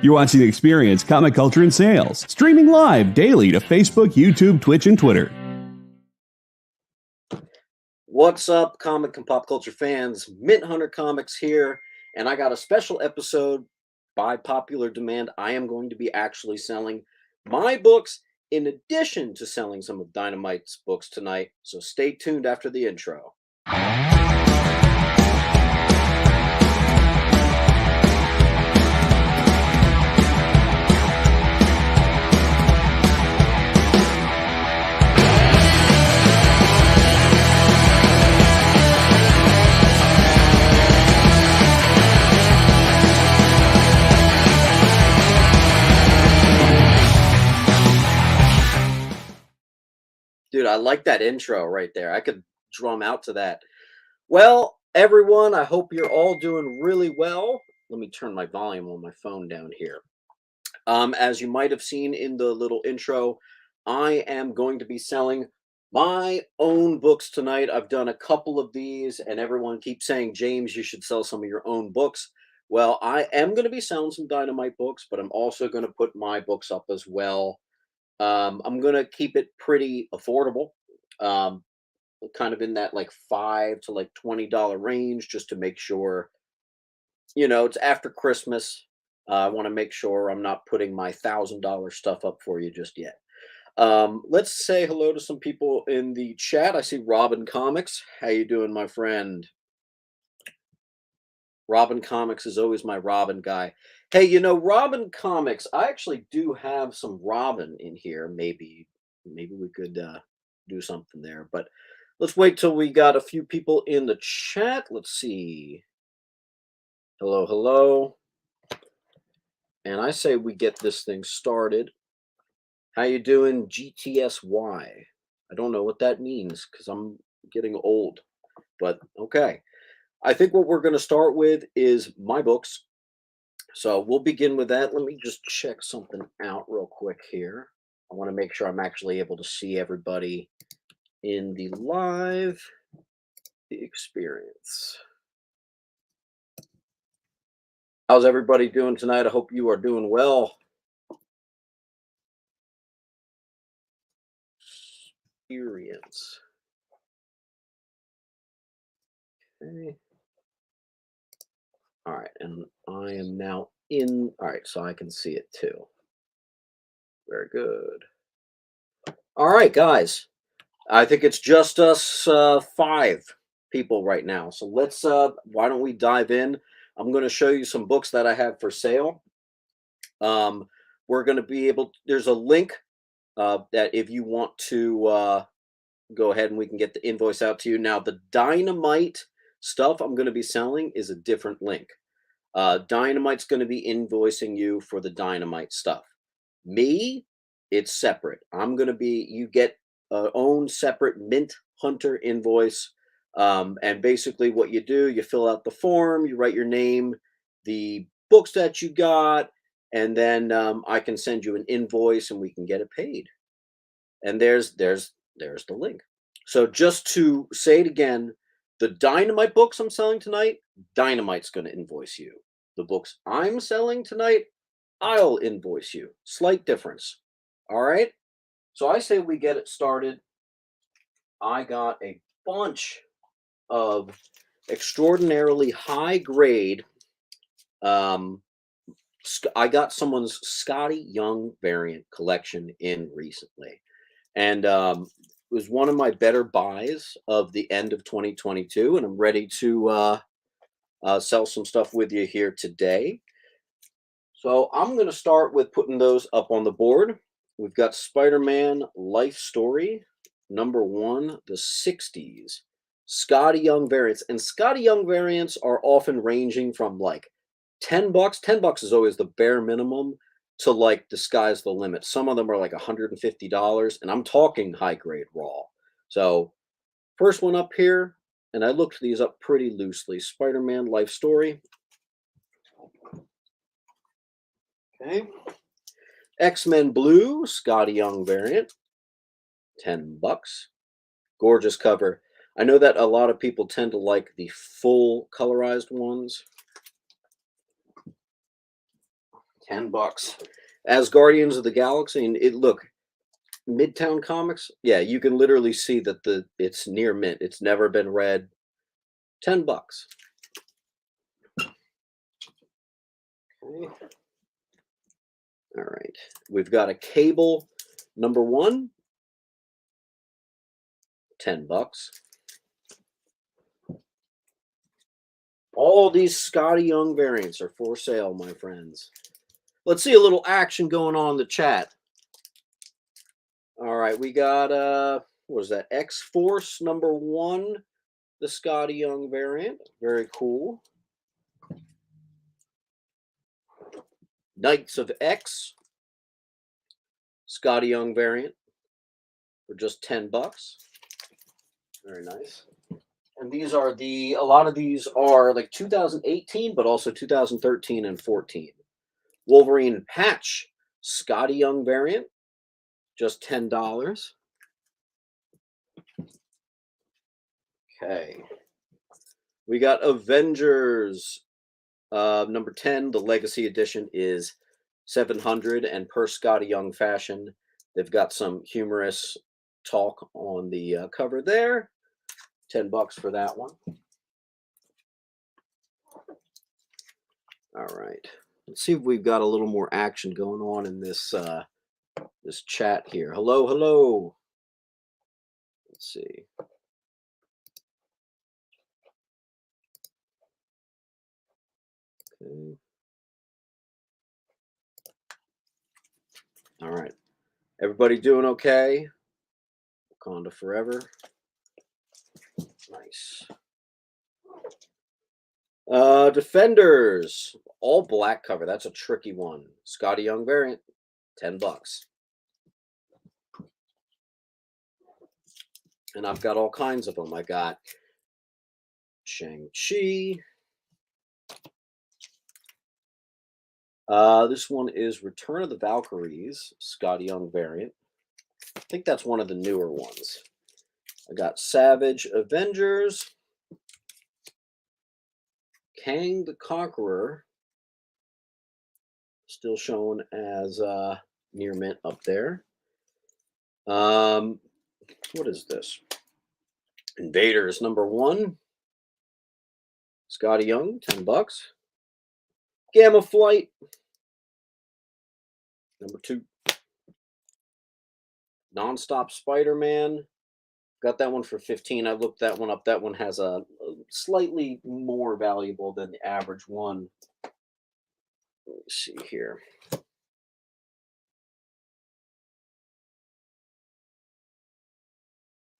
You're watching Experience Comic Culture and Sales, streaming live daily to Facebook, YouTube, Twitch, and Twitter. What's up, comic and pop culture fans? Mint Hunter Comics here, and I got a special episode by popular demand. I am going to be actually selling my books in addition to selling some of Dynamite's books tonight, so stay tuned after the intro. Dude, I like that intro right there. I could drum out to that. Well, everyone, I hope you're all doing really well. Let me turn my volume on my phone down here. As you might have seen in the little intro, I am going to be selling my own books tonight. I've done a couple of these, and everyone keeps saying, James, you should sell some of your own books. Well, I am going to be selling some Dynamite books, but I'm also going to put my books up as well. I'm going to keep it pretty affordable, kind of in that like $5 to like $20 range, just to make sure, you know, it's after Christmas. I want to make sure I'm not putting my $1,000 stuff up for you just yet. Let's say hello to some people in the chat. I see Robin Comics. How you doing, my friend? Robin Comics is always my Robin guy. Hey, you know, Robin Comics, I actually do have some Robin in here. Maybe we could do something there. But let's wait till we got a few people in the chat. Let's see. Hello, hello. And I say we get this thing started. How you doing, GTSY? I don't know what that means because I'm getting old. But okay. I think what we're going to start with is my books. So we'll begin with that. Let me just check something out real quick here. I want to make sure I'm actually able to see everybody in the live experience. How's everybody doing tonight? I hope you are doing well. Experience. Okay. All right, and I am now in. All right, so I can see it too. Very good. All right, guys. I think it's just us 5 people right now. So let's, why don't we dive in? I'm going to show you some books that I have for sale. We're going to be able, there's a link that if you want to go ahead and we can get the invoice out to you. Now, the Dynamite stuff I'm going to be selling is a different link. Dynamite's going to be invoicing you for the Dynamite stuff. Me, it's separate. I'm going to be, you get own separate Mint Hunter invoice. And basically what you do, you fill out the form, you write your name, the books that you got, and then I can send you an invoice and we can get it paid. And there's the link. So just to say it again, the Dynamite books I'm selling tonight, Dynamite's going to invoice you. The books I'm selling tonight, I'll invoice you. Slight difference. All right? So I say we get it started. I got a bunch of extraordinarily high grade. I got someone's Scotty Young variant collection in recently. And it was one of my better buys of the end of 2022. And I'm ready to sell some stuff with you here today. So I'm going to start with putting those up on the board. We've got Spider-Man Life Story, #1, the 60s. Scotty Young variants. And Scotty Young variants are often ranging from like $10. $10 is always the bare minimum to like the sky's the limit. Some of them are like $150, and I'm talking high grade raw. So first one up here, and I looked these up pretty loosely. Spider-Man Life Story. Okay. X-Men Blue, Scotty Young variant, $10. Gorgeous cover. I know that a lot of people tend to like the full colorized ones. $10. As Guardians of the Galaxy, and look, Midtown Comics. Yeah, you can literally see that it's near mint. It's never been read. $10. Okay. All right. We've got a Cable #1. $10. All these Scotty Young variants are for sale, my friends. Let's see a little action going on in the chat. All right, we got what is that? X-Force #1, the Scotty Young variant. Very cool. Knights of X, Scotty Young variant for just $10. Very nice. And these are a lot of these are like 2018, but also 2013 and 14. Wolverine Patch, Scotty Young variant, just $10. Okay. We got Avengers #10. The Legacy Edition is $700, and per Scotty Young fashion, they've got some humorous talk on the cover there. $10 for that one. All right. Let's see if we've got a little more action going on in this this chat here. Hello, hello. Let's see. Okay. All right. Everybody doing okay? Wakanda forever. Nice. Defenders, all black cover. That's a tricky one. Scotty Young variant, $10. And I've got all kinds of them. I got Shang-Chi. This one is Return of the Valkyries, Scotty Young variant. I think that's one of the newer ones. I got Savage Avengers. Kang the Conqueror, still shown as near mint up there. What is this? Invaders #1. Scotty Young, $10. Gamma Flight #2. Nonstop Spider-Man. Got that one for 15. I looked that one up. That one has a slightly more valuable than the average one. Let me see here.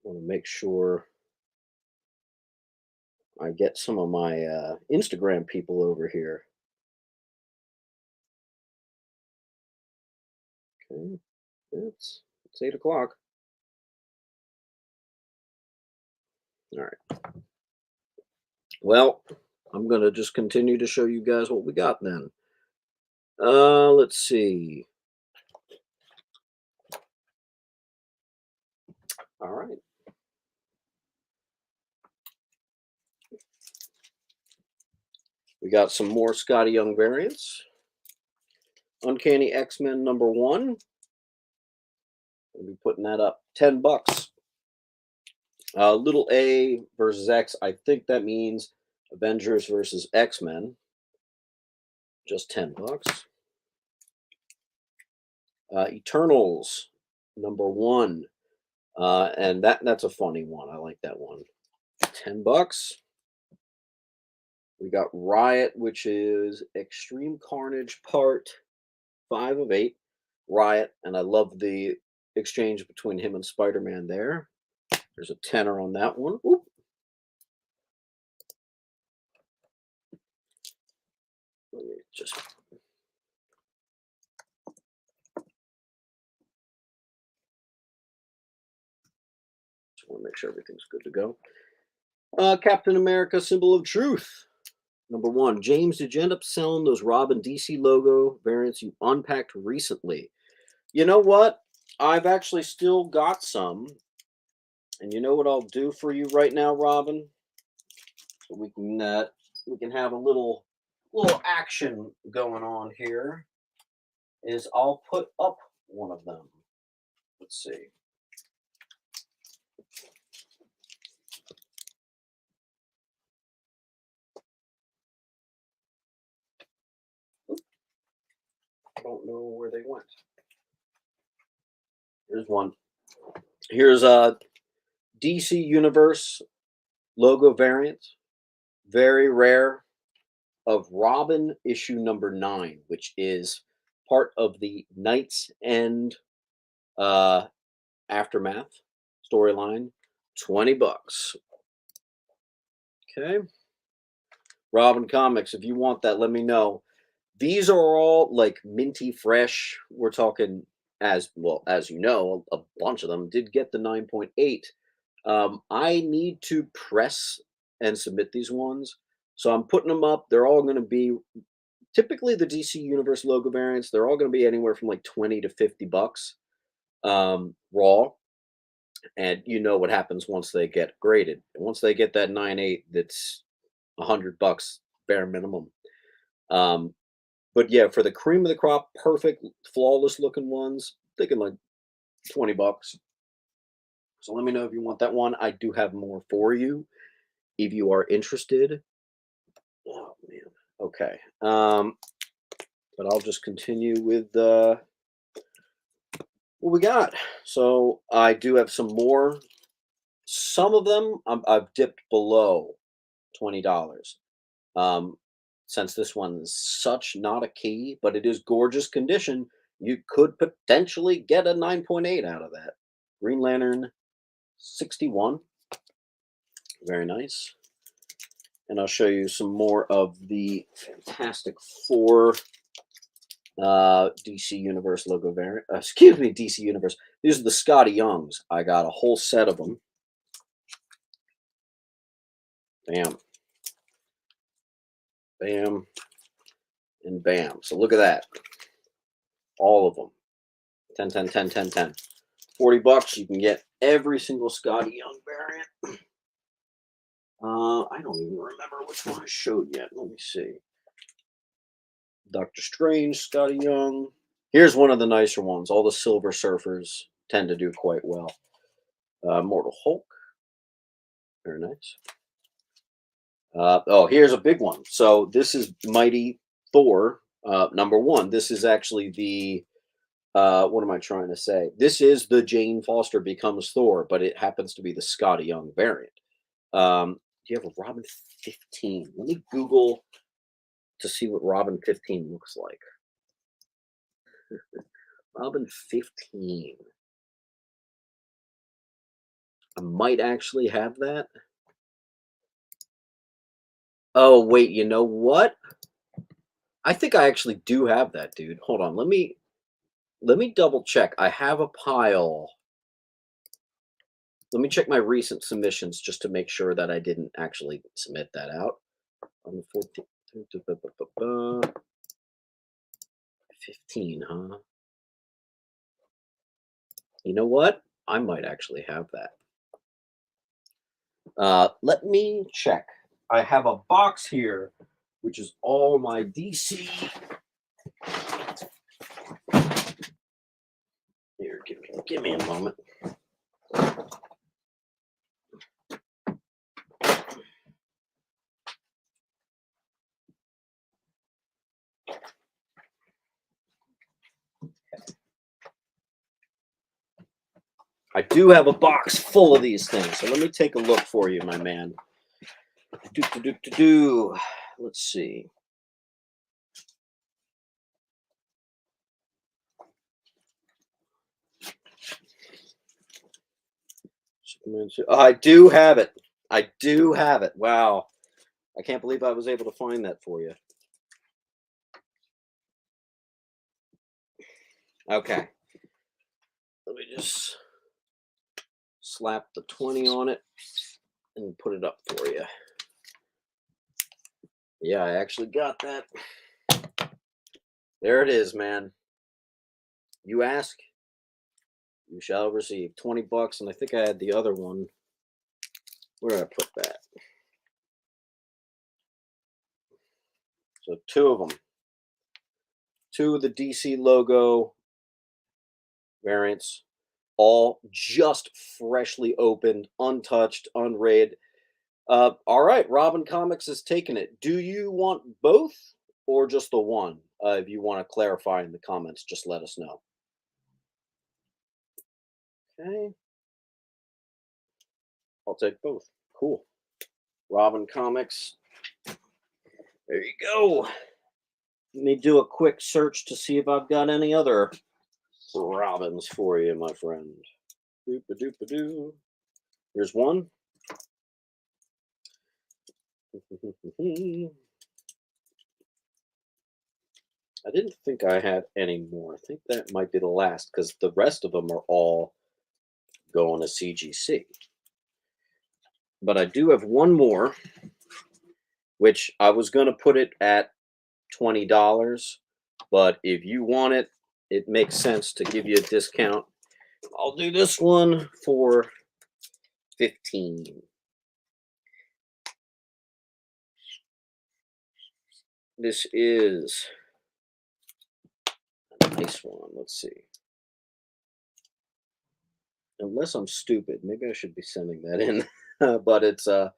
Want to make sure I get some of my Instagram people over here. Okay, it's 8 o'clock. All right. Well, I'm going to just continue to show you guys what we got then. Let's see. All right. We got some more Scotty Young variants. Uncanny X-Men #1. I'll be putting that up. $10. Little A versus X. I think that means Avengers versus X-Men. Just $10. Eternals #1. And that's a funny one. I like that one. $10. We got Riot, which is Extreme Carnage Part 5 of 8. Riot, and I love the exchange between him and Spider-Man there. There's a tenner on that one. Oop. Let me just want to make sure everything's good to go. Captain America, Symbol of Truth. #1. James, did you end up selling those Robin DC logo variants you unpacked recently? You know what? I've actually still got some. And you know what I'll do for you right now, Robin? So we can have a little action going on here. is I'll put up one of them. Let's see. I don't know where they went. Here's one. Here's a DC Universe logo variant. Very rare, of Robin issue number 9, which is part of the Knight's End Aftermath storyline. $20. Okay. Robin Comics, if you want that, let me know. These are all like minty fresh. We're talking, as well as you know, a bunch of them did get the 9.8. I need to press and submit these ones. So I'm putting them up. They're all going to be typically the DC Universe logo variants. They're all going to be anywhere from like 20 to $50 raw. And you know what happens once they get graded. Once they get that 9.8, that's $100 bare minimum. But yeah, for the cream of the crop, perfect, flawless looking ones, thinking like $20. So let me know if you want that one. I do have more for you if you are interested. Oh man. Okay. But I'll just continue with what we got. So I do have some more. Some of them I've dipped below $20. Since this one's such not a key, but it is gorgeous condition, you could potentially get a 9.8 out of that. Green Lantern 61. Very nice. And I'll show you some more of the Fantastic Four DC Universe logo variant. Excuse me, DC Universe. These are the Scotty Youngs. I got a whole set of them. Bam. Bam. And bam. So look at that. All of them. 10, 10, 10, 10, 10. $40. You can get every single Scotty Young variant. I don't even remember which one I showed yet. Let me see. Doctor Strange, Scotty Young. Here's one of the nicer ones. All the Silver Surfers tend to do quite well. Mortal Hulk. Very nice. Oh, here's a big one. So this is Mighty Thor number 1. This is actually the what am I trying to say? This is the Jane Foster becomes Thor, but it happens to be the Scotty Young variant. Do you have a Robin 15? Let me Google to see what Robin 15 looks like. Robin 15. I might actually have that. Oh, wait, you know what? I think I actually do have that, dude. Hold on. Let me double check. I have a pile. Let me check my recent submissions just to make sure that I didn't actually submit that out. On the 14th. 15, huh? You know what? I might actually have that. Let me check. I have a box here, which is all my DC. Here, give me a moment. I do have a box full of these things, so let me take a look for you, my man. Let's see. Oh, I do have it. I do have it. Wow. I can't believe I was able to find that for you. Okay. Let me just slap the 20 on it and put it up for you. Yeah, I actually got that. There it is, man. You ask, you shall receive. $20, and I think I had the other one. Where did I put that? So 2 of them. 2 of the DC logo variants, all just freshly opened, untouched, unraid. All right, Robin Comics is taking it. Do you want both or just the one? If you want to clarify in the comments, just let us know. Okay. I'll take both. Cool. Robin Comics. There you go. Let me do a quick search to see if I've got any other Robins for you, my friend. Doop-a-doop-a-doo. Here's one. I didn't think I had any more. I think that might be the last because the rest of them are all going to CGC. But I do have one more, which I was going to put it at $20. But if you want it, it makes sense to give you a discount. I'll do this one for $15. This is a nice one. Let's see. Unless I'm stupid, maybe I should be sending that in. But it's $15.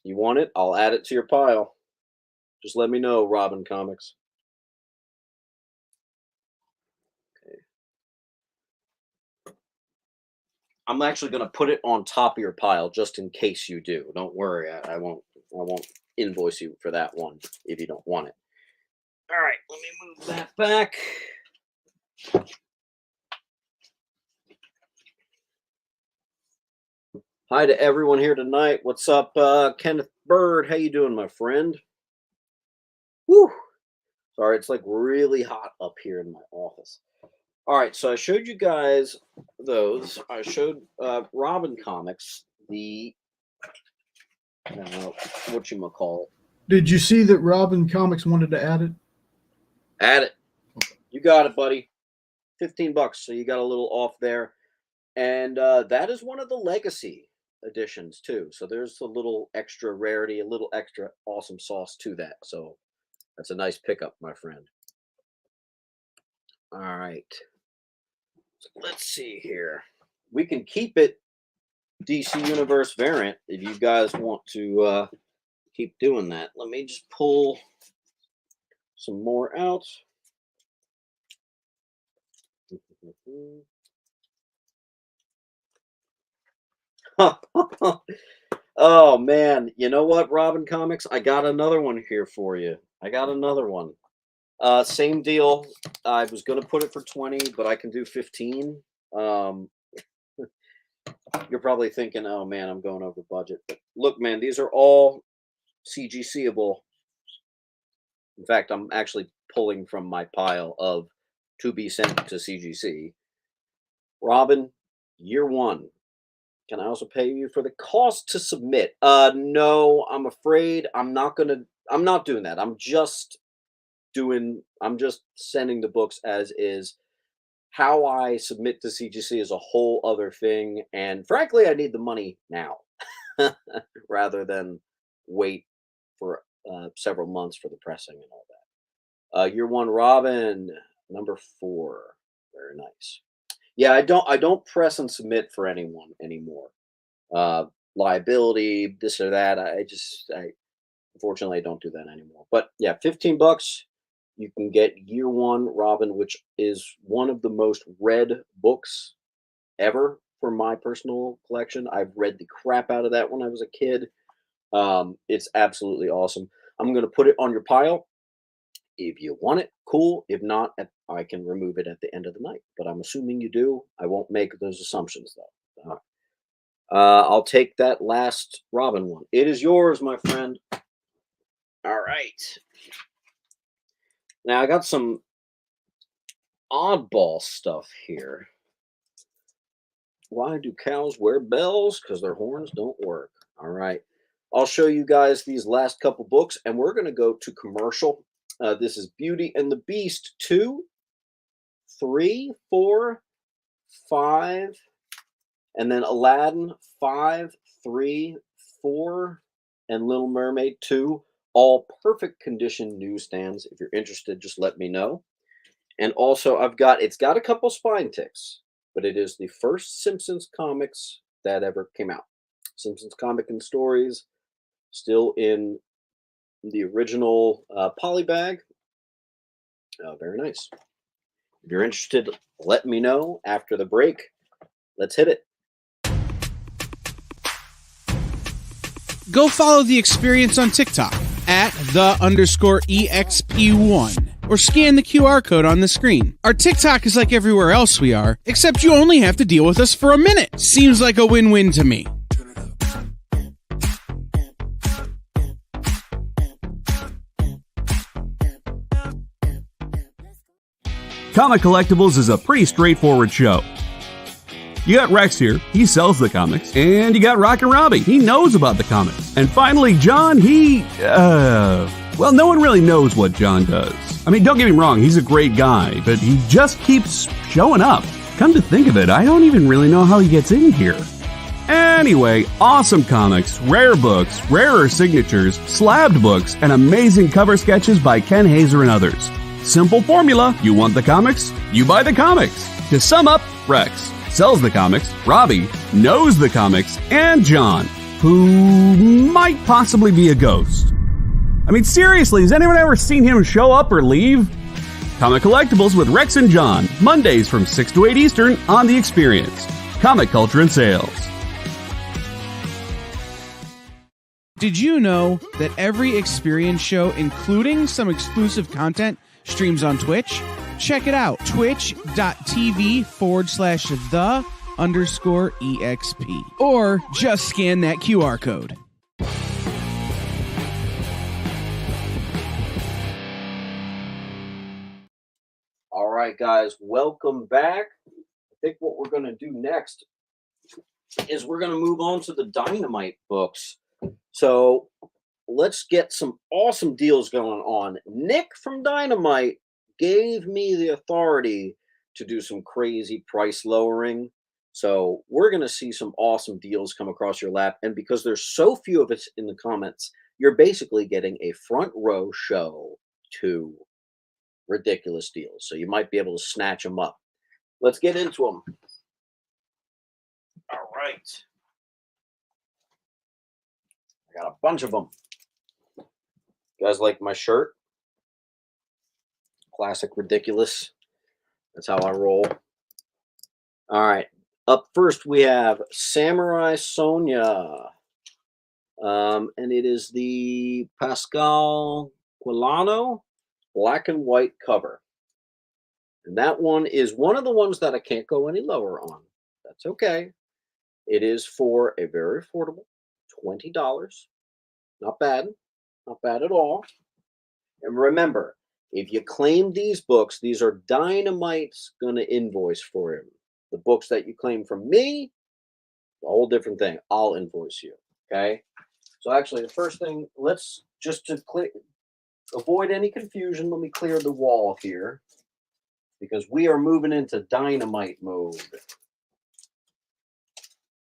You want it? I'll add it to your pile. Just let me know, Robin Comics. Okay. I'm actually going to put it on top of your pile just in case you do. Don't worry, I won't invoice you for that one if you don't want it. All right, let me move that back. Hi to everyone here tonight. What's up, Kenneth Bird? How you doing, my friend? Whew. Sorry, it's like really hot up here in my office. All right, so I showed you guys those. I showed Robin Comics, the whatchamacallit. Did you see that Robin Comics wanted to add it? Add it. You got it, buddy. $15, so you got a little off there. And that is one of the legacy editions too. So there's a little extra rarity, a little extra awesome sauce to that. So that's a nice pickup, my friend. All right. So let's see here. We can keep it DC Universe variant if you guys want to keep doing that. Let me just pull some more out. Oh man, you know what, Robin Comics? I got another one here for you. I got another one. Same deal. I was gonna put it for 20, but I can do 15. You're probably thinking, oh man, I'm going over budget. But look, man, these are all CGCable. In fact, I'm actually pulling from my pile of to be sent to CGC. Robin, year one. Can I also pay you for the cost to submit? No, I'm afraid I'm not doing that. I'm just sending the books as is. How I submit to CGC is a whole other thing. And frankly, I need the money now rather than wait for several months for the pressing and all that. Year one, Robin, number 4. Very nice. Yeah, I don't press and submit for anyone anymore. Liability, this or that. I unfortunately I don't do that anymore. But yeah, $15. You can get year one Robin, which is one of the most read books ever for my personal collection. I've read the crap out of that when I was a kid. It's absolutely awesome. I'm going to put it on your pile. If you want it, cool. If not, I can remove it at the end of the night. But I'm assuming you do. I won't make those assumptions, though. I'll take that last Robin one. It is yours, my friend. All right. Now, I got some oddball stuff here. Why do cows wear bells? Because their horns don't work. All right. I'll show you guys these last couple books, and we're going to go to commercial. This is Beauty and the Beast 2, 3, 4, 5, and then Aladdin 5, 3, 4, and Little Mermaid 2. all perfect condition newsstands. If you're interested, just let me know. And also, it's got a couple spine ticks, but it is the first Simpsons comics that ever came out. Simpsons comic and stories, still in the original poly bag. Very nice. If you're interested, let me know after the break. Let's hit it. Go follow the experience on TikTok at @the_EXP1 or scan the QR code on the screen. Our TikTok is like everywhere else we are, except you only have to deal with us for a minute. Seems like a win-win to me. Comic Collectibles is a pretty straightforward show. You got Rex here, he sells the comics, and you got Rockin' Robbie, he knows about the comics. And finally, John, well, no one really knows what John does. I mean, don't get me wrong, he's a great guy, but he just keeps showing up. Come to think of it, I don't even really know how he gets in here. Anyway, awesome comics, rare books, rarer signatures, slabbed books, and amazing cover sketches by Ken Hazer and others. Simple formula, you want the comics, you buy the comics. To sum up, Rex sells the comics, Robbie knows the comics, and John, who might possibly be a ghost. I mean, seriously, has anyone ever seen him show up or leave? Comic Collectibles with Rex and John, Mondays from 6 to 8 Eastern on The Experience. Comic Culture and Sales. Did you know that every Experience show, including some exclusive content, streams on Twitch? Check it out, twitch.tv/the_EXP. Or just scan that QR code. All right, guys, welcome back. I think what we're going to do next is we're going to move on to the Dynamite books. So let's get some awesome deals going on. Nick from Dynamite gave me the authority to do some crazy price lowering. So we're going to see some awesome deals come across your lap. And because there's so few of us in the comments, you're basically getting a front row show to ridiculous deals. So you might be able to snatch them up. Let's get into them. All right. I got a bunch of them. You guys like my shirt? Classic ridiculous. That's how I roll. All right. Up first, we have Samurai Sonia. And it is the Pascal Quilano black and white cover. And that one is one of the ones that I can't go any lower on. That's okay. It is for a very affordable $20. Not bad. Not bad at all. And remember, if you claim these books, these are Dynamite's going to invoice for him. The books that you claim from me, a whole different thing. I'll invoice you. Okay? So actually, the first thing, let's just to avoid any confusion, let me clear the wall here because we are moving into Dynamite mode.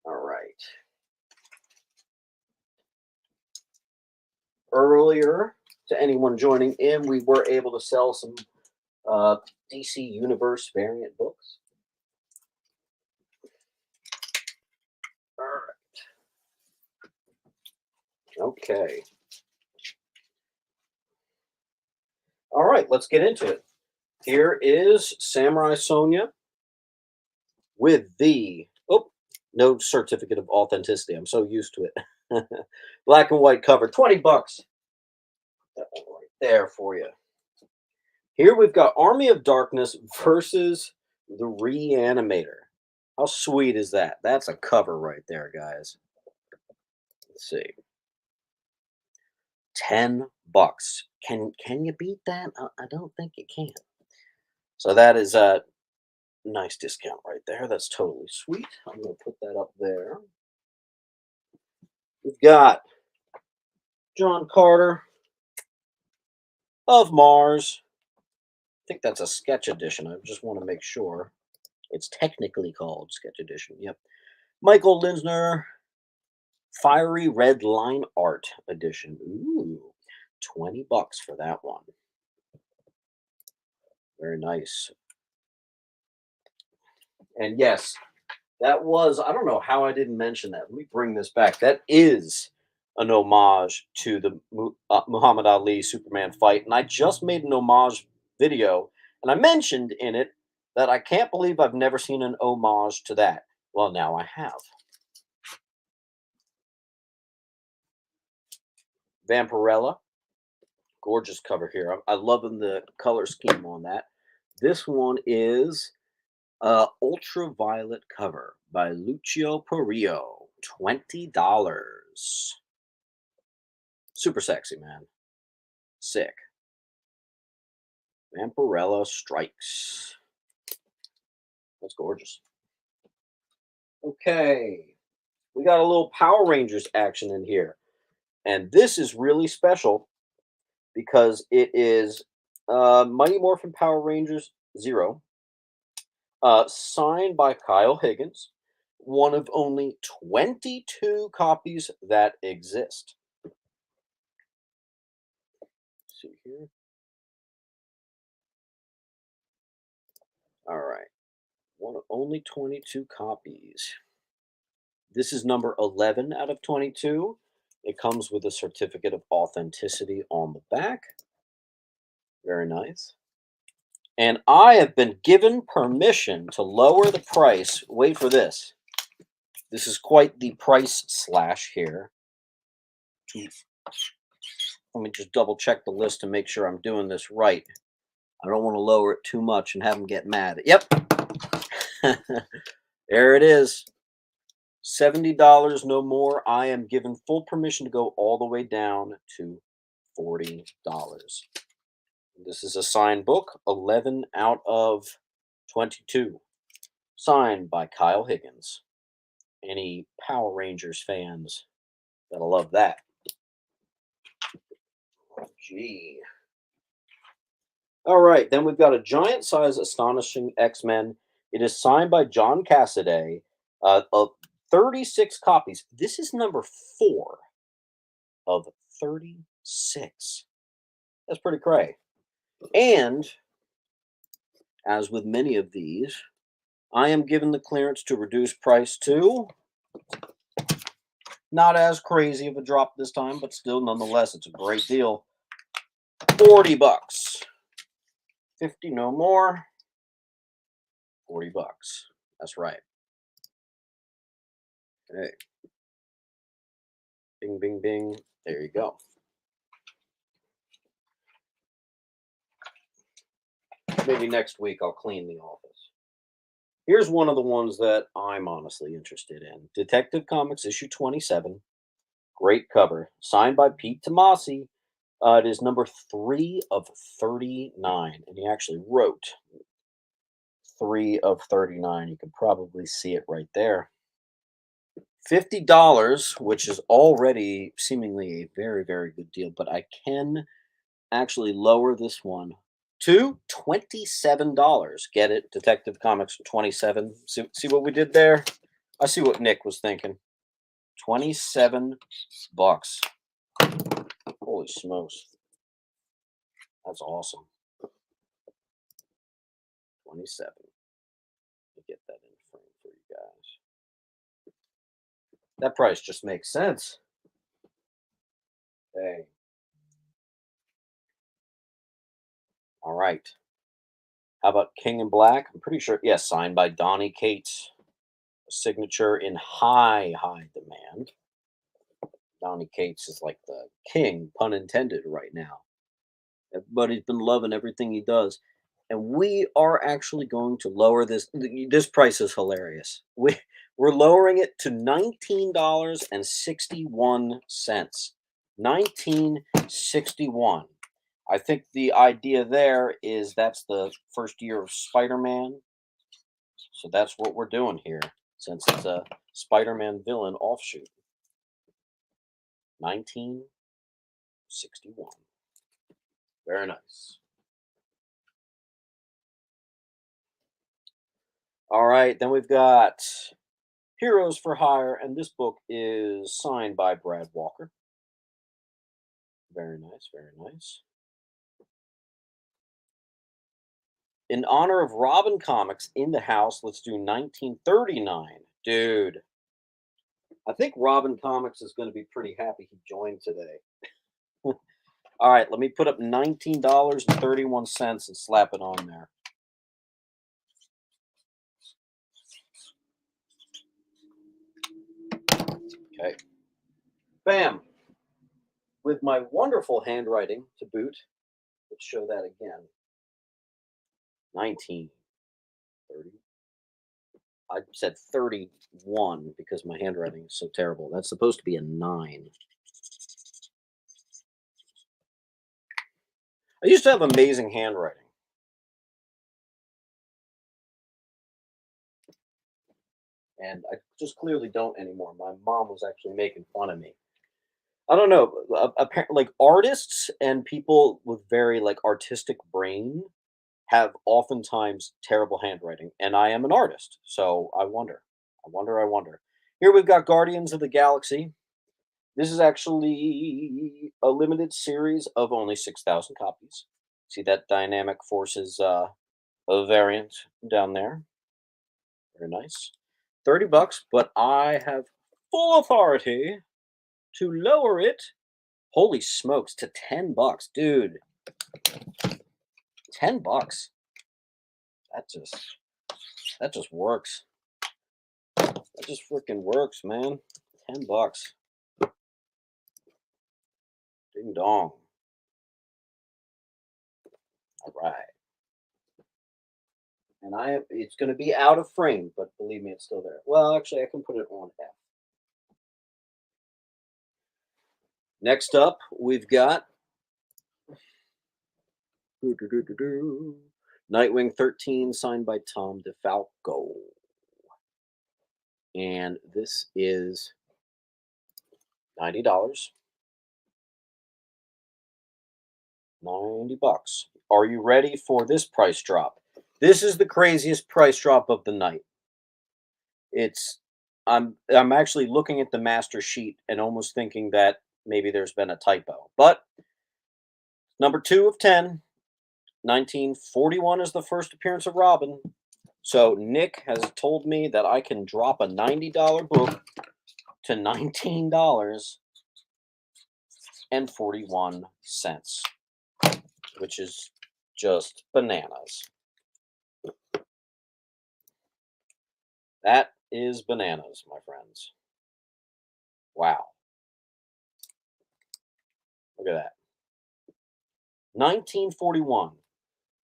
All right. Earlier, to anyone joining in, we were able to sell some DC Universe variant books. All right. Okay. All right, let's get into it. Here is Samurai Sonia with the, no certificate of authenticity. I'm so used to it. Black and white cover, $20. That one right there for you. Here we've got Army of Darkness versus the Reanimator. How sweet is that? That's a cover right there, guys. Let's see. $10. Can you beat that? I don't think you can. So that is a nice discount right there. That's totally sweet. I'm going to put that up there. We've got John Carter of Mars. I think that's a sketch edition. I just want to make sure. It's technically called sketch edition. Yep. Michael Linsner, Fiery Red Line Art edition. Ooh. $20 for that one. Very nice. And yes, that was, I don't know how I didn't mention that. Let me bring this back. That is an homage to the Muhammad Ali Superman fight. And I just made an homage video, and I mentioned in it that I can't believe I've never seen an homage to that. Well, now I have. Vampirella. Gorgeous cover here. I loving the color scheme on that. This one is Ultraviolet cover by Lucio Perillo. $20. Super sexy, man. Sick. Vampirella strikes. That's gorgeous. Okay. We got a little Power Rangers action in here. And this is really special because it is Mighty Morphin Power Rangers 0. Signed by Kyle Higgins. One of only 22 copies that exist. Let's see here. All right. One of only 22 copies. This is number 11 out of 22. It comes with a certificate of authenticity on the back. Very nice. And I have been given permission to lower the price. Wait for this. This is quite the price slash here. Let me just double check the list to make sure I'm doing this right. I don't want to lower it too much and have them get mad. Yep. There it is. $70, no more. I am given full permission to go all the way down to $40. This is a signed book, 11 out of 22. Signed by Kyle Higgins. Any Power Rangers fans that'll love that. Gee. All right, then we've got a giant size Astonishing X-Men. It is signed by John Cassaday. Of 36 copies. This is number 4 of 36. That's pretty cray. And, as with many of these, I am given the clearance to reduce price to not as crazy of a drop this time, but still, nonetheless, it's a great deal. $40. 50, no more. $40. That's right. Okay. Bing, bing, bing. There you go. Maybe next week I'll clean the office. Here's one of the ones that I'm honestly interested in. Detective Comics issue 27. Great cover. Signed by Pete Tomasi. It is number 3 of 39. And he actually wrote 3 of 39. You can probably see it right there. $50, which is already seemingly a very, very good deal. But I can actually lower this one to $27. Get it? Detective Comics 27. See what we did there? I see what Nick was thinking. $27. Holy smokes. That's awesome. 27. Let me get that in frame for you guys. That price just makes sense. Okay. All right. How about King in Black? I'm pretty sure, yes, signed by Donnie Cates. A signature in high demand. Donnie Cates is like the king, pun intended, right now. Everybody's been loving everything he does. And we are actually going to lower this. This price is hilarious. We're lowering it to $19.61. $19.61. I think the idea there is that's the first year of Spider-Man. So that's what we're doing here, since it's a Spider-Man villain offshoot. 1961. Very nice. All right, then we've got Heroes for Hire, and this book is signed by Brad Walker. Very nice, very nice. In honor of Robin Comics in the house, let's do 1939. Dude, I think Robin Comics is going to be pretty happy he joined today. All right, let me put up $19.31 and slap it on there. Okay. Bam. With my wonderful handwriting to boot. Let's show that again. 1930. I said 31 because my handwriting is so terrible. That's supposed to be a 9. I used to have amazing handwriting. And I just clearly don't anymore. My mom was actually making fun of me. I don't know. Apparently, like artists and people with very like artistic brain have oftentimes terrible handwriting, and I am an artist, so I wonder. I wonder. Here we've got Guardians of the Galaxy. This is actually a limited series of only 6,000 copies. See that Dynamic Forces a variant down there. Very nice. $30, but I have full authority to lower it. Holy smokes, to $10, dude. $10. That just works. That just freaking works, man. $10. Ding dong. All right. And it's going to be out of frame, but believe me, it's still there. Well, actually, I can put it on F. Next up, we've got Nightwing 13, signed by Tom DeFalco. And this is $90. $90. Are you ready for this price drop? This is the craziest price drop of the night. I'm actually looking at the master sheet and almost thinking that maybe there's been a typo. But number 2 of 10, 1941 is the first appearance of Robin. So Nick has told me that I can drop a $90 book to $19.41, which is just bananas. That is bananas, my friends. Wow. Look at that. 1941,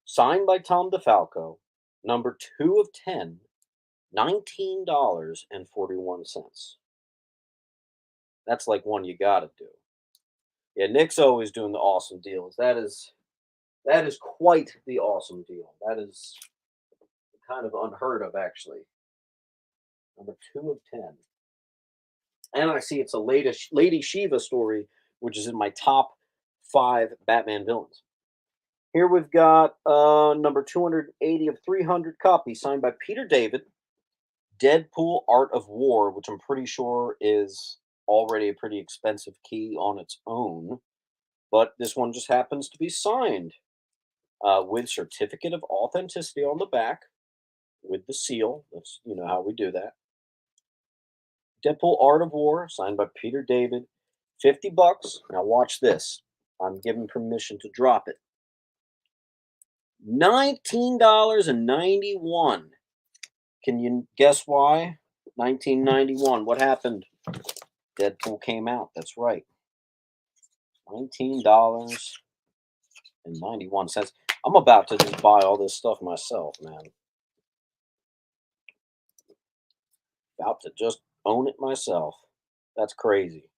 signed by Tom DeFalco, number 2 of 10, $19.41. That's like one you gotta do. Yeah, Nick's always doing the awesome deals. That is quite the awesome deal. That is kind of unheard of, actually. Number 2 of 10. And I see it's a Lady Shiva story, which is in my top 5 Batman villains. Here we've got number 280 of 300 copies, signed by Peter David. Deadpool Art of War, which I'm pretty sure is already a pretty expensive key on its own. But this one just happens to be signed with certificate of authenticity on the back, with the seal. That's, you know, how we do that. Deadpool Art of War, signed by Peter David. $50. Now watch this. I'm given permission to drop it. $19.91. Can you guess why? 1991. What happened? Deadpool came out. That's right. $19.91. I'm about to just buy all this stuff myself, man. About to just own it myself. That's crazy.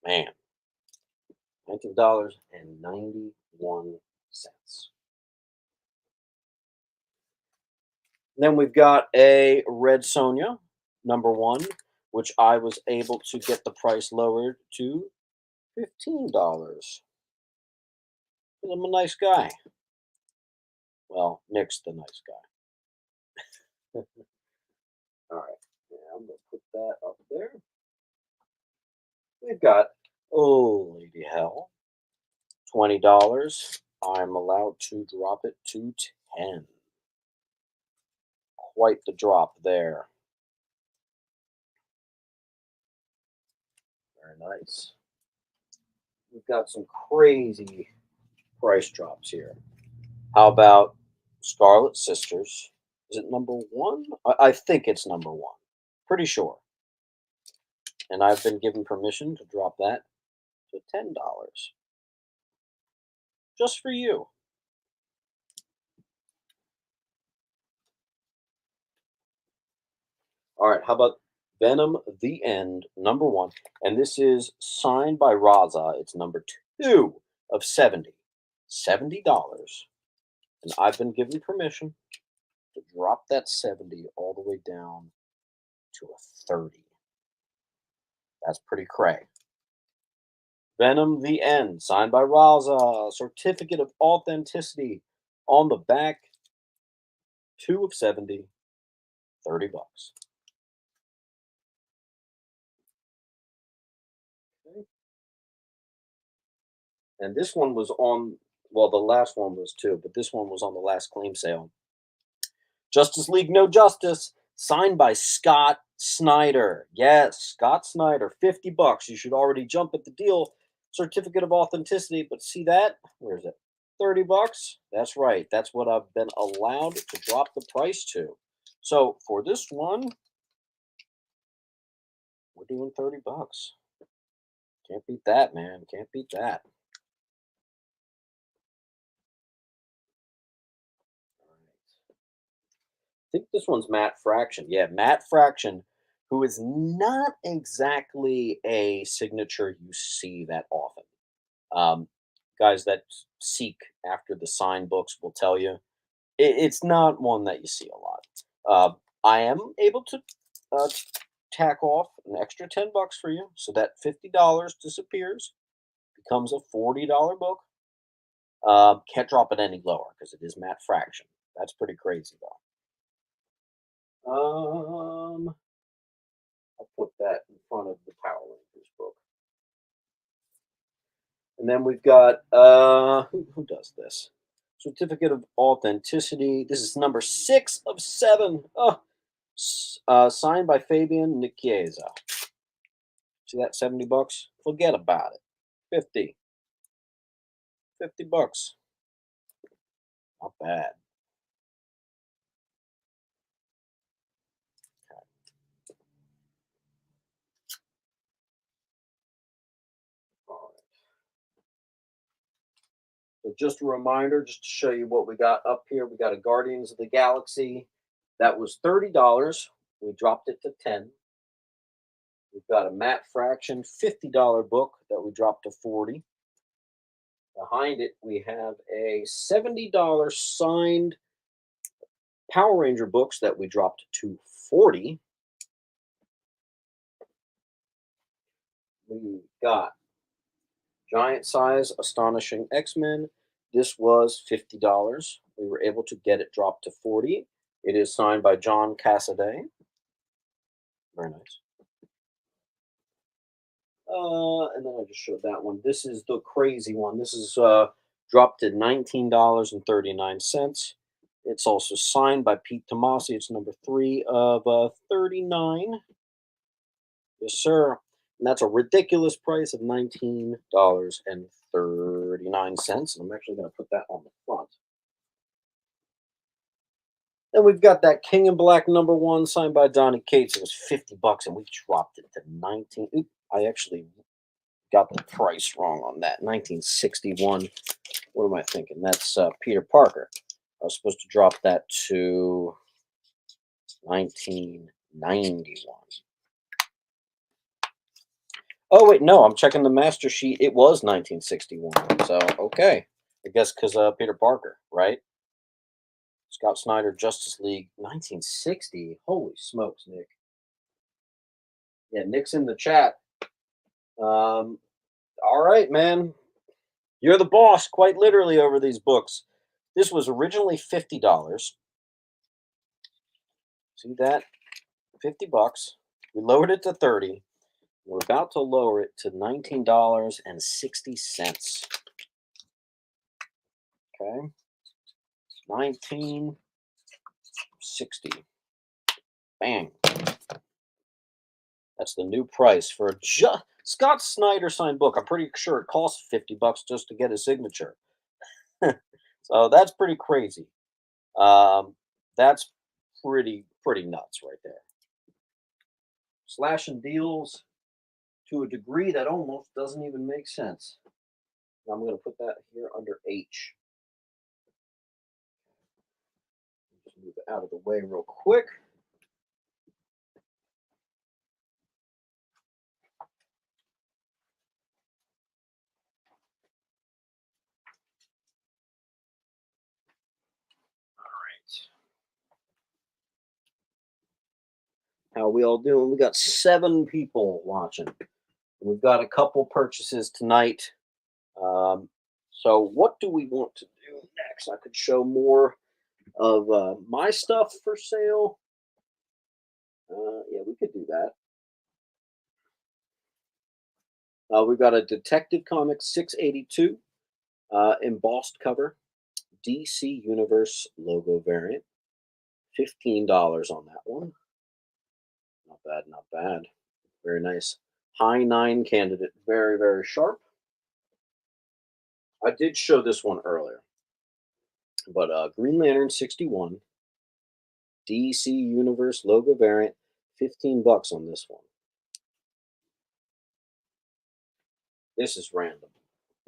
Man. $19.91. Then we've got a Red Sonja, number 1, which I was able to get the price lowered to $15. I'm a nice guy. Well, Nick's the nice guy. All right. Yeah, I'm going to put that up there. we've got, oh, lady hell, $20. I'm allowed to drop it to 10. Quite the drop there. Very nice. We've got some crazy price drops here. How about Scarlet Sisters? Is it number 1? I think it's number 1. Pretty sure. And I've been given permission to drop that to $10. Just for you. All right, how about Venom the End, number 1. And this is signed by Raza. It's number 2 of 70. $70. And I've been given permission to drop that 70 all the way down to a 30. That's pretty cray. Venom the End, signed by Raza. Certificate of authenticity on the back. 2 of 70. $30. Okay. And this one was on, well, the last one was too, but this one was on the last claim sale. Justice League No Justice, signed by Scott Snyder. Yes, Scott Snyder, $50. You should already jump at the deal. Certificate of authenticity, but see that? Where is it? $30. That's right. That's what I've been allowed to drop the price to. So for this one, we're doing $30. Can't beat that, man. Can't beat that. I think this one's Matt Fraction. Yeah, Matt Fraction, who is not exactly a signature you see that often. Guys that seek after the sign books will tell you it's not one that you see a lot. I am able to tack off an extra $10 for you, so that $50 disappears, becomes a $40 book. Can't drop it any lower because it is Matt Fraction. That's pretty crazy though. I'll put that in front of the Power Rangers book. And then we've got, who does this? Certificate of Authenticity. This is number 6 of 7. Signed by Fabian Nicieza. See that, $70? Forget about it. $50. Not bad. So just a reminder, just to show you what we got up here. We got a Guardians of the Galaxy. That was $30. We dropped it to 10. We've got a Matt Fraction $50 book that we dropped to 40. Behind it, we have a $70 signed Power Ranger books that we dropped to 40. We've got Giant Size Astonishing X-Men. This was $50. We were able to get it dropped to 40. It is signed by John Cassaday. Very nice. And then I just showed that one. This is the crazy one. This is dropped at $19.39. It's also signed by Pete Tomasi. It's number 3 of 39. Yes, sir. And that's a ridiculous price of $19.39. And I'm actually going to put that on the front. Then we've got that King in Black number 1 signed by Donny Cates. It was $50 and we dropped it to 19. Oop, I actually got the price wrong on that. 1961. What am I thinking? That's Peter Parker. I was supposed to drop that to 1991. Oh, wait, no, I'm checking the master sheet. It was 1961. So, okay. I guess because Peter Parker, right? Scott Snyder, Justice League, 1960. Holy smokes, Nick. Yeah, Nick's in the chat. All right, man. You're the boss, quite literally, over these books. This was originally $50. See that? $50. We lowered it to 30. We're about to lower it to $19.60. Okay. $19.60. Bang. That's the new price for a Scott Snyder signed book. I'm pretty sure it costs $50 just to get his signature. So that's pretty crazy. That's pretty nuts right there. Slashing deals to a degree that almost doesn't even make sense. I'm going to put that here under H. Just move it out of the way real quick. How are we all doing? We got 7 people watching. We've got a couple purchases tonight. So what do we want to do next? I could show more of my stuff for sale. Yeah, we could do that. We've got a Detective Comics 682 embossed cover, DC Universe logo variant. $15 on that one. Not bad, not bad. Very nice. High 9 candidate. Very, very sharp. I did show this one earlier. But Green Lantern 61. DC Universe logo variant. $15 on this one. This is random.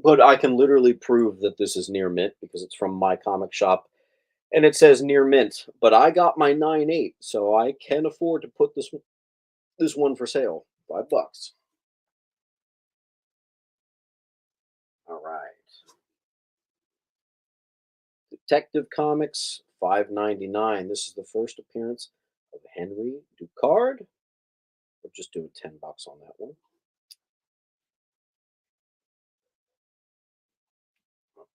But I can literally prove that this is near mint because it's from my comic shop. And it says near mint. But I got my 9.8, so I can afford to put this one for sale. $5. All right. Detective Comics, $5.99. This is the first appearance of Henry Ducard. We're just doing $10 on that one. Okay.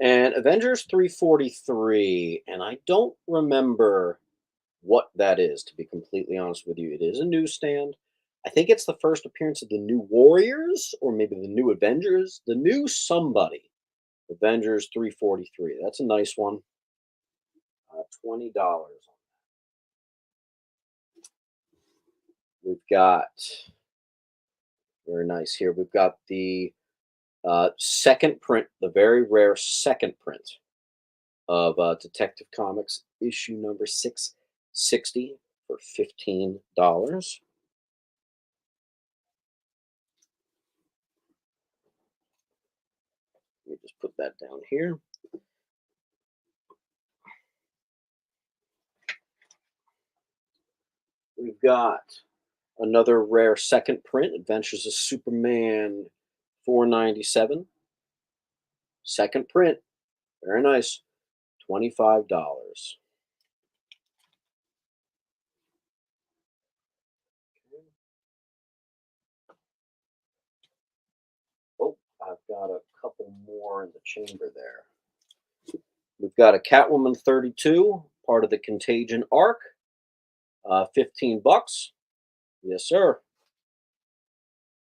And Avengers 343, and I don't remember what that is, to be completely honest with you. It is a newsstand. I think it's the first appearance of the New Warriors, or maybe the New Avengers, the new somebody. Avengers 343. That's a nice one. $20 on that. We've got, very nice here, we've got the second print, the very rare second print of Detective Comics issue number 660 for $15. Let me just put that down here. We've got another rare second print, Adventures of Superman 497. Second print. Very nice. $25. Oh, I've got a couple more in the chamber there. We've got a Catwoman 32, part of the Contagion arc. $15. Yes, sir.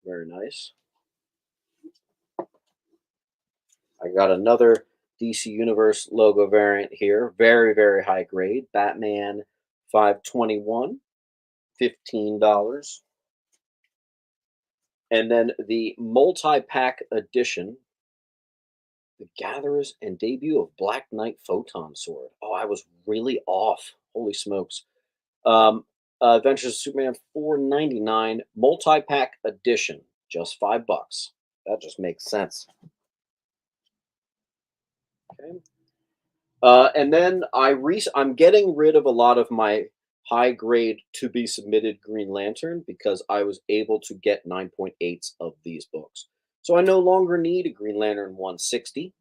Very nice. I got another DC Universe logo variant here. Very, very high grade. Batman 521. $15. And then the multi-pack edition, The Gatherers and debut of Black Knight Photon Sword. Oh, I was really off. Holy smokes. Adventures of Superman 499 multi-pack edition. Just $5. That just makes sense. Okay. And then I'm getting rid of a lot of my high grade to be submitted Green Lantern because I was able to get 9.8s of these books. So I no longer need a Green Lantern 160.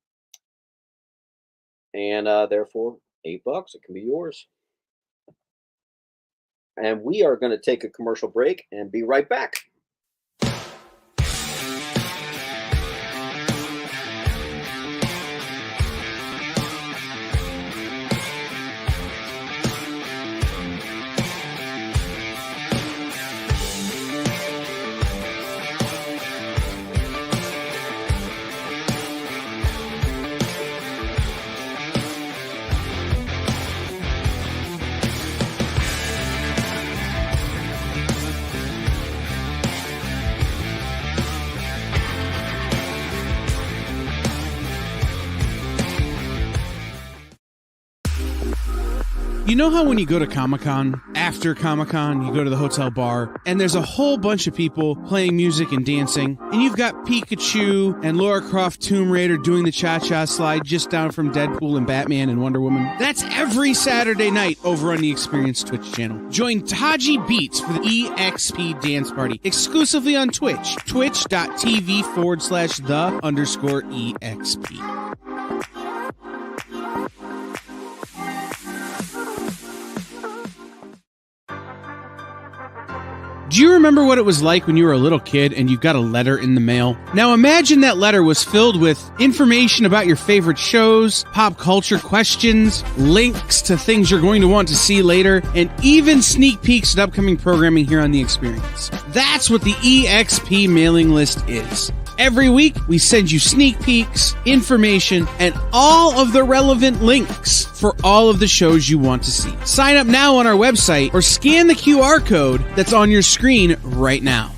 And therefore, $8. It can be yours. And we are going to take a commercial break and be right back. You know how when you go to Comic-Con, after Comic-Con, you go to the hotel bar, and there's a whole bunch of people playing music and dancing, and you've got Pikachu and Lara Croft Tomb Raider doing the cha-cha slide just down from Deadpool and Batman and Wonder Woman? That's every Saturday night over on the Experience Twitch channel. Join Taji Beats for the EXP Dance Party, exclusively on Twitch, twitch.tv/the_EXP. Do you remember what it was like when you were a little kid and you got a letter in the mail? Now imagine that letter was filled with information about your favorite shows, pop culture questions, links to things you're going to want to see later, and even sneak peeks at upcoming programming here on The Experience. That's what the EXP mailing list is. Every week, we send you sneak peeks, information, and all of the relevant links for all of the shows you want to see. Sign up now on our website or scan the QR code that's on your screen right now.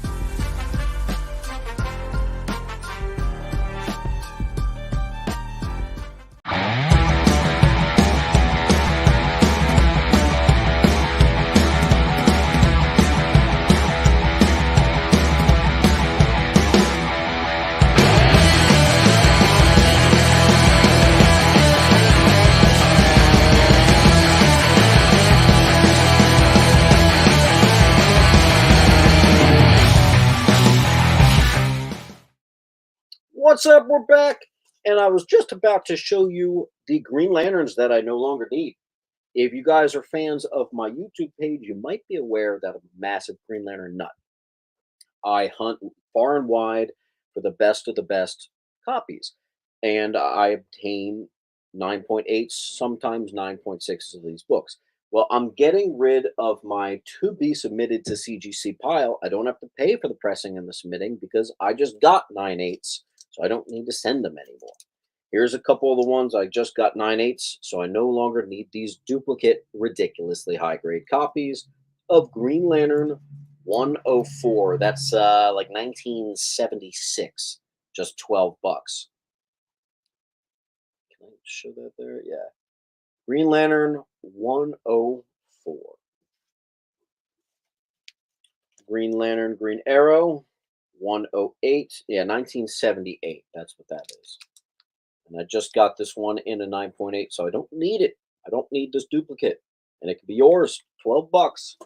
What's up? We're back, and I was just about to show you the Green Lanterns that I no longer need. If you guys are fans of my YouTube page, you might be aware that I'm a massive Green Lantern nut. I hunt far and wide for the best of the best copies, and I obtain 9.8s, sometimes 9.6s of these books. Well, I'm getting rid of my to be submitted to CGC pile. I don't have to pay for the pressing and the submitting because I just got 9.8s. So I don't need to send them anymore. Here's a couple of the ones I just got 9.8s, so I no longer need these duplicate, ridiculously high-grade copies of Green Lantern 104. That's like 1976, just $12. Can I show that there? Yeah. Green Lantern 104. Green Lantern, Green Arrow 108. Yeah, 1978. That's what that is. And I just got this one in a 9.8, so I don't need it. I don't need this duplicate. And it can be yours. $12.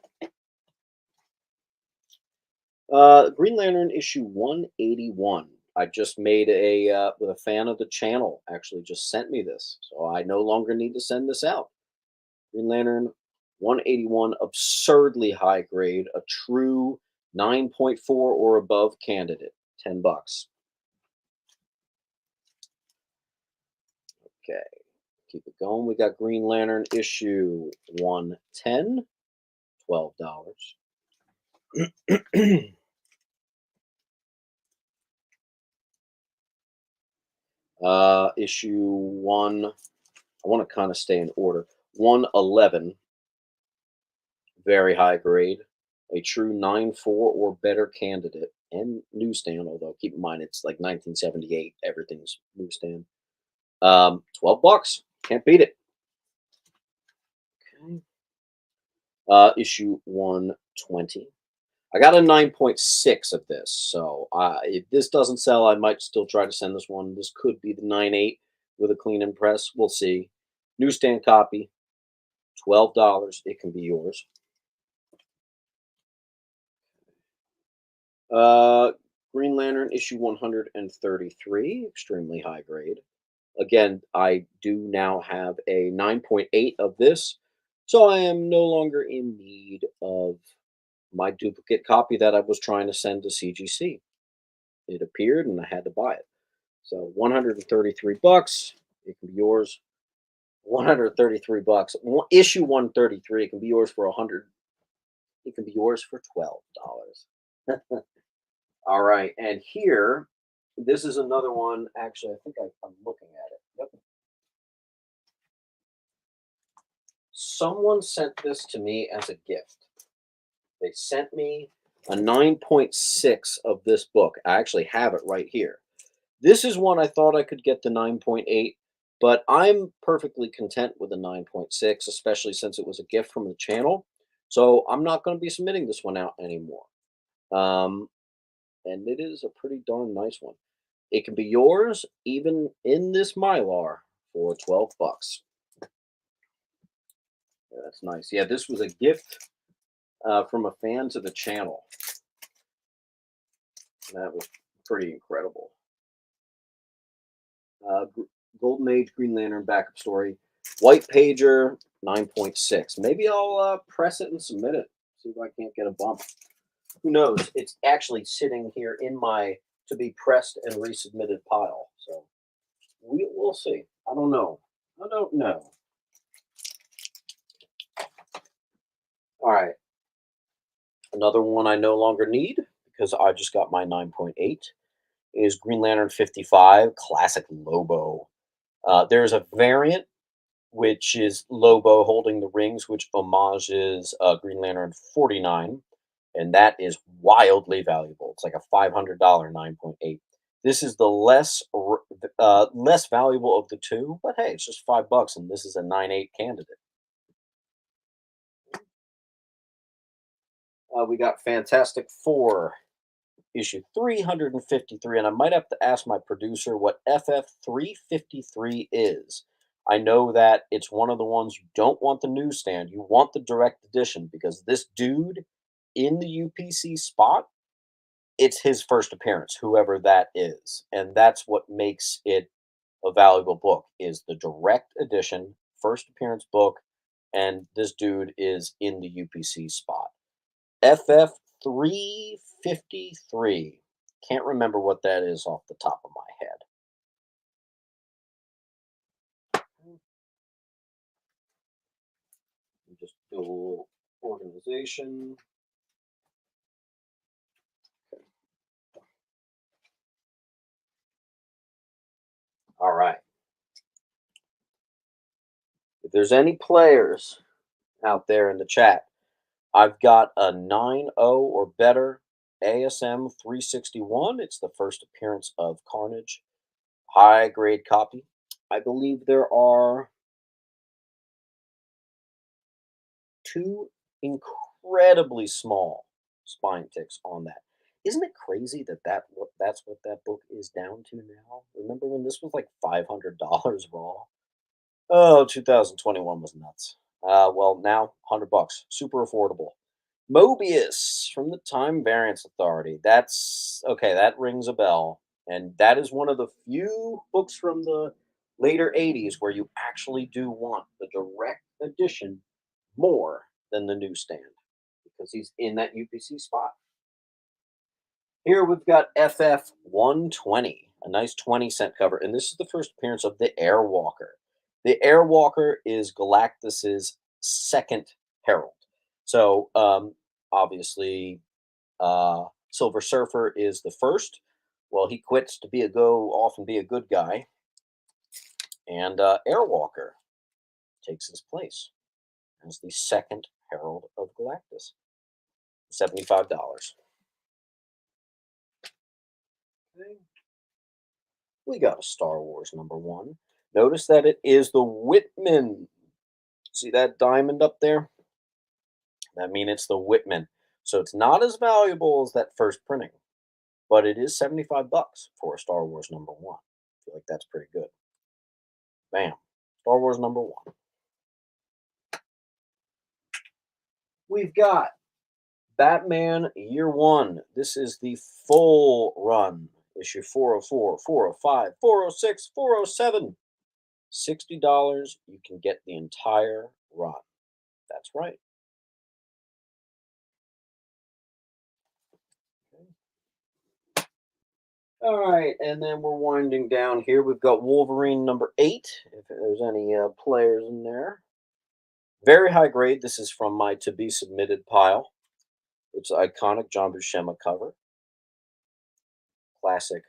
Green Lantern issue 181. I just made with a fan of the channel actually just sent me this. So I no longer need to send this out. Green Lantern 181, absurdly high grade, a true 9.4 or above candidate, $10. Okay, keep it going. We got Green Lantern issue 110, $12. Issue 1, I want to kind of stay in order. 111, very high grade. A true 9.4 or better candidate, and newsstand, although keep in mind it's like 1978, everything's newsstand. $12. Can't beat it. Okay. Issue 120. I got a 9.6 of this, so if this doesn't sell, I might still try to send this one. This could be the 9.8 with a clean and press. We'll see. Newsstand copy, $12. It can be yours. Green Lantern issue 133, extremely high grade. Again, I do now have a 9.8 of this, so I am no longer in need of my duplicate copy that I was trying to send to CGC. It appeared and I had to buy it. So $133. It can be yours. $133. Issue 133. It can be yours for $100. It can be yours for $12. All right, and here, this is another one. Actually, I think I'm looking at it. Yep. Someone sent this to me as a gift. They sent me a 9.6 of this book. I actually have it right here. This is one I thought I could get the 9.8, But I'm perfectly content with a 9.6, especially since it was a gift from the channel. So I'm not going to be submitting this one out anymore. And it is a pretty darn nice one. It can be yours, even in this Mylar, for 12 bucks. Yeah, that's nice. Yeah, this was a gift from a fan to the channel. That was pretty incredible. Golden Age Green Lantern backup story. White Pager, 9.6. Maybe I'll press it and submit it. See if I can't get a bump. Who knows? It's actually sitting here in my to be pressed and resubmitted pile. So we'll see. I don't know. I don't know. All right. Another one I no longer need because I just got my 9.8 is Green Lantern 55 Classic Lobo. There's a variant which is Lobo holding the rings, which homages Green Lantern 49, and that is wildly valuable. It's like a $500 9.8. This is the less valuable of the two, but hey, it's just $5, and this is a 9.8 candidate. We got Fantastic Four, issue 353, and I might have to ask my producer what FF 353 is. I know that it's one of the ones you don't want the newsstand. You want the direct edition because this dude in the UPC spot, it's his first appearance, whoever that is. And that's what makes it a valuable book is the direct edition, first appearance book, and this dude is in the UPC spot. FF 353. Can't remember what that is off the top of my head. Just do a little organization. Okay. All right. If there's any players out there in the chat, I've got a 9.0 or better ASM 361. It's the first appearance of Carnage. High grade copy. I believe there are 2 incredibly small spine ticks on that. Isn't it crazy that that's what that book is down to now? Remember when this was like $500 raw? Oh, 2021 was nuts. Well, now $100, super affordable. Mobius from the Time Variance Authority. That's okay. That rings a bell, and that is one of the few books from the later '80s where you actually do want the direct edition more than the newsstand because he's in that UPC spot. Here we've got FF 120, a nice 20-cent cover, and this is the first appearance of the Airwalker. The Airwalker is Galactus's second herald. So obviously, Silver Surfer is the first. Well, he quits to go off and be a good guy, and Airwalker takes his place as the second herald of Galactus. $75. Okay. We got a Star Wars #1. Notice that it is the Whitman. See that diamond up there? That means it's the Whitman. So it's not as valuable as that first printing, but it is $75 for a Star Wars #1. I feel like that's pretty good. Bam. Star Wars #1. We've got Batman Year One. This is the full run. Issue 404, 405, 406, 407. $60. You can get the entire run. That's right. Okay. All right, and then we're winding down here. We've got Wolverine #8, if there's any players in there. Very high grade. This is from my to be submitted pile. It's iconic John Buscema cover. Classic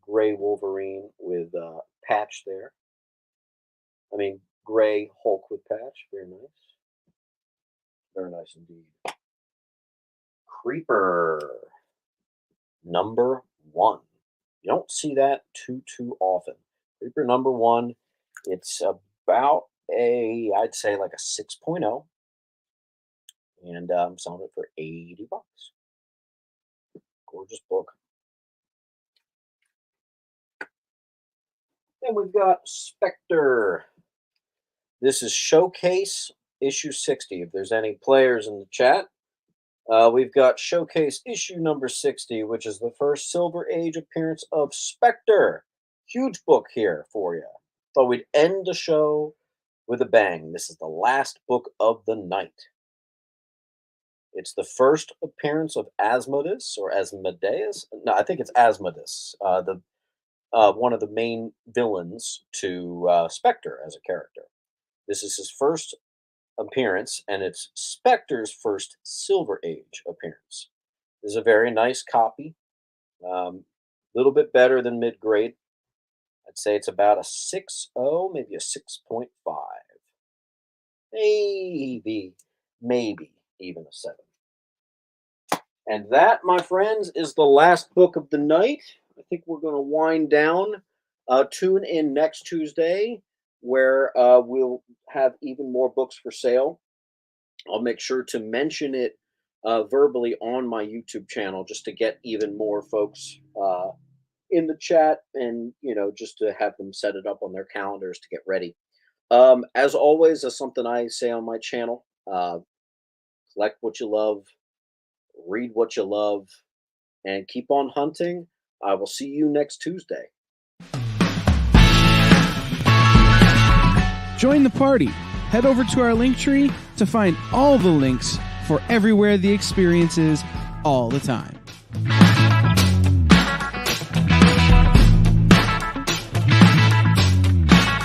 gray Wolverine with patch there. I mean, gray Hulk with patch. Very nice. Very nice indeed. Creeper #1. You don't see that too often. Creeper #1 It's about I'd say like a 6.0, and I'm selling it for $80. Gorgeous book. Then we've got Spectre. This is Showcase issue 60. If there's any players in the chat, we've got Showcase issue number 60, which is the first Silver Age appearance of Spectre. Huge book here for you. Thought we'd end the show with a bang. This is the last book of the night. It's the first appearance of Asmodeus or Asmodeus. No, I think it's Asmodeus, one of the main villains to Spectre as a character. This is his first appearance, and it's Spectre's first Silver Age appearance. This is a very nice copy. Little bit better than mid-grade. I'd say it's about a 6.0, maybe a 6.5. Maybe even a 7. And that, my friends, is the last book of the night. I think we're going to wind down. Tune in next Tuesday, where we'll have even more books for sale. I'll make sure to mention it verbally on my YouTube channel, just to get even more folks in the chat, and just to have them set it up on their calendars to get ready. As always, that's something I say on my channel. Collect what you love, read what you love, and keep on hunting. I will see you next Tuesday. Join the party. Head over to our Linktree to find all the links for everywhere the experience is all the time.